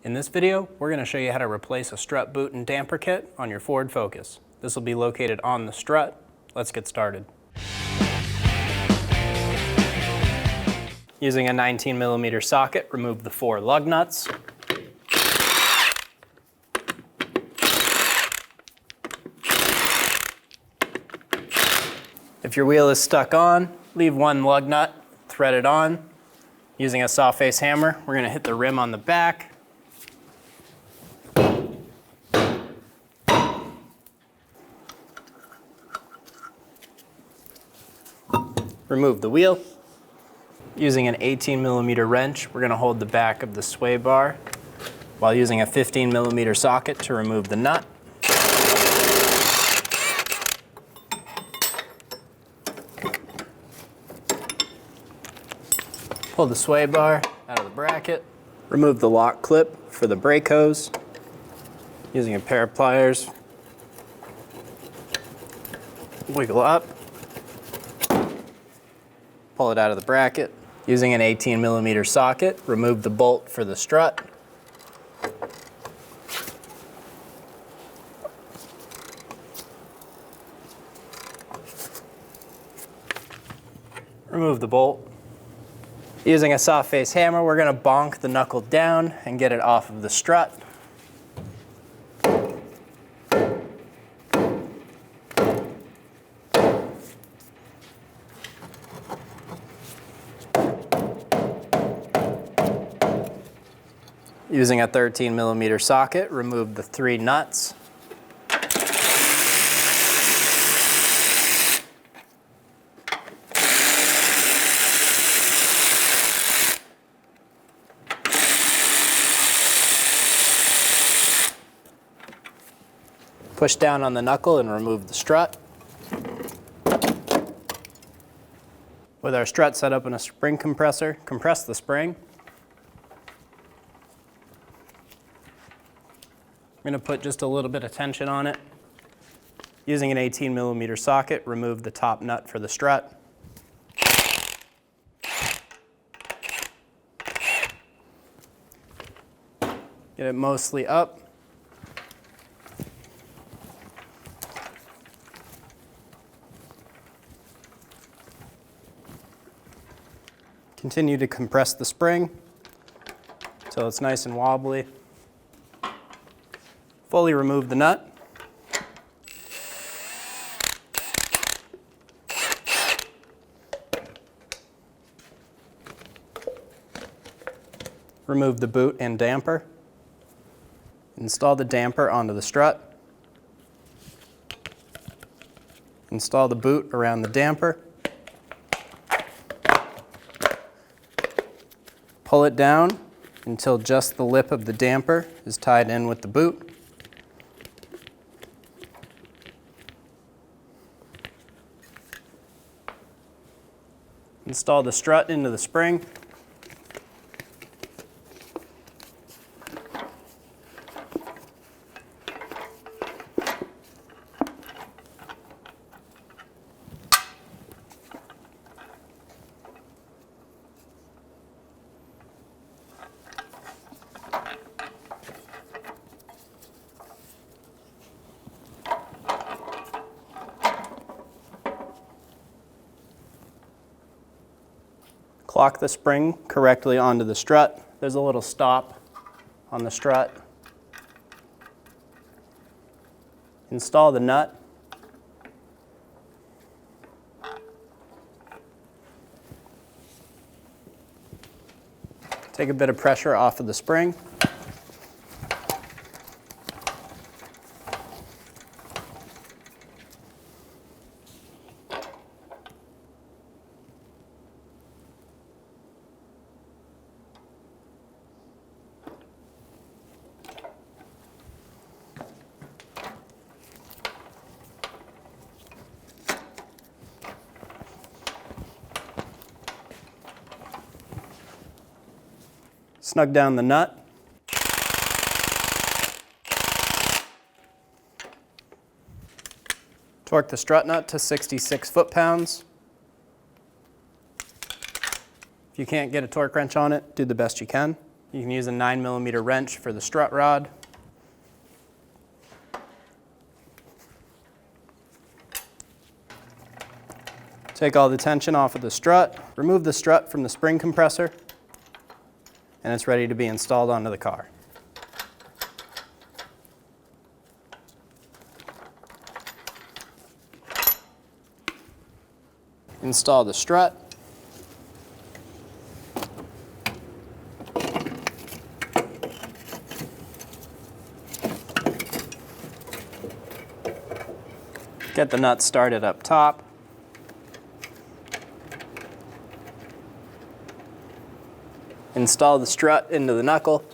In this video, we're going to show you how to replace a strut boot and damper kit on your Ford Focus. This will be located on the strut. Let's get started. Using a 19mm socket, remove the 4 lug nuts. If your wheel is stuck on, leave 1 lug nut, thread it on. Using a soft face hammer, we're going to hit the rim on the back. Remove the wheel. Using an 18mm wrench, we're going to hold the back of the sway bar while using a 15mm socket to remove the nut. Pull the sway bar out of the bracket. Remove the lock clip for the brake hose using a pair of pliers. Wiggle up. Pull it out of the bracket. Using an 18mm socket, remove the bolt for the strut. Remove the bolt. Using a soft face hammer, we're going to bonk the knuckle down and get it off of the strut. Using a 13mm socket, remove the 3 nuts. Push down on the knuckle and remove the strut. With our strut set up in a spring compressor, compress the spring. I'm going to put just a little bit of tension on it. Using an 18mm socket, remove the top nut for the strut. Get it mostly up. Continue to compress the spring until it's nice and wobbly. Fully remove the nut. Remove the boot and damper. Install the damper onto the strut. Install the boot around the damper. Pull it down until just the lip of the damper is tied in with the boot. Install the strut into the spring. Lock the spring correctly onto the strut. There's a little stop on the strut. Install the nut. Take a bit of pressure off of the spring. Snug down the nut. Torque the strut nut to 66 foot-pounds. If you can't get a torque wrench on it, do the best you can. You can use a 9mm wrench for the strut rod. Take all the tension off of the strut, remove the strut from the spring compressor, and it's ready to be installed onto the car. Install the strut. Get the nut started up top. Install the strut into the knuckle.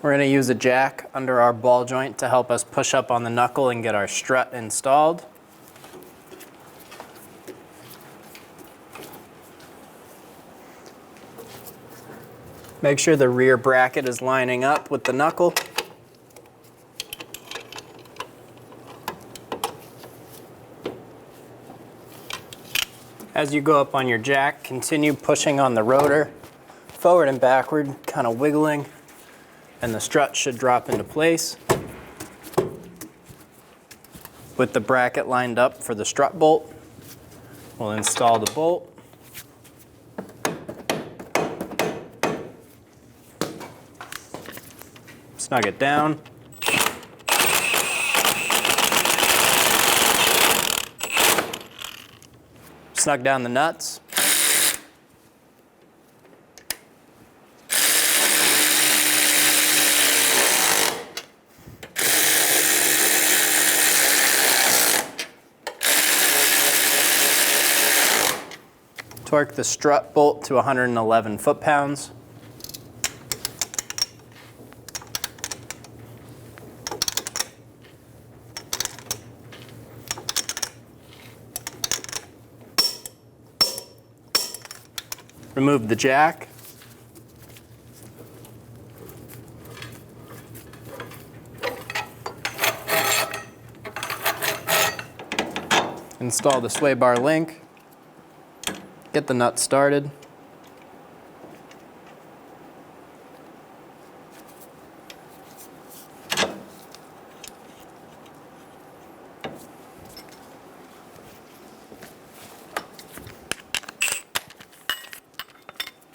We're going to use a jack under our ball joint to help us push up on the knuckle and get our strut installed. Make sure the rear bracket is lining up with the knuckle. As you go up on your jack, continue pushing on the rotor, forward and backward, kind of wiggling, and the strut should drop into place. With the bracket lined up for the strut bolt, we'll install the bolt. Snug it down. Snug down the nuts. Torque the strut bolt to 111 foot-pounds. Remove the jack. Install the sway bar link. Get the nut started.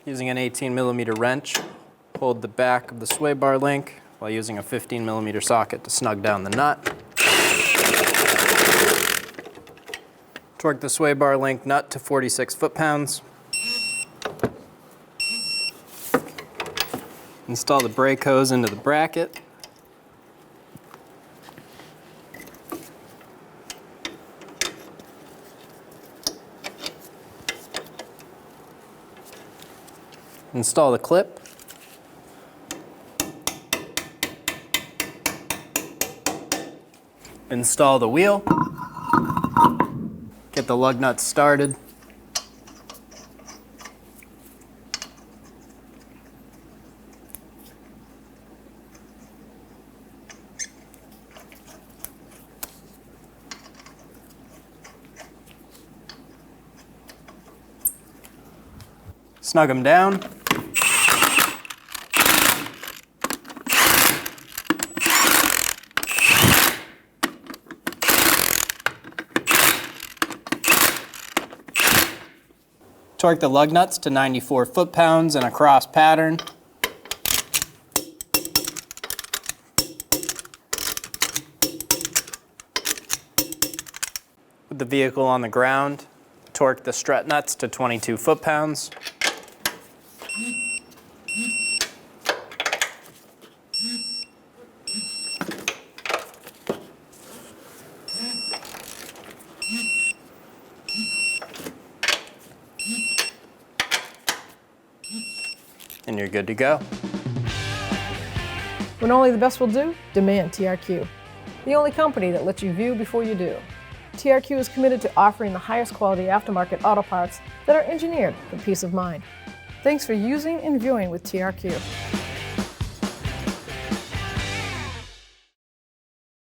Using an 18mm wrench, hold the back of the sway bar link while using a 15mm socket to snug down the nut. Torque the sway bar link nut to 46 foot-pounds. Install the brake hose into the bracket. Install the clip. Install the wheel. Get the lug nuts started. Snug them down. Torque the lug nuts to 94 foot-pounds in a cross pattern. With the vehicle on the ground, torque the strut nuts to 22 foot-pounds. And you're good to go. When only the best will do, demand TRQ. The only company that lets you view before you do. TRQ is committed to offering the highest quality aftermarket auto parts that are engineered for peace of mind. Thanks for using and viewing with TRQ.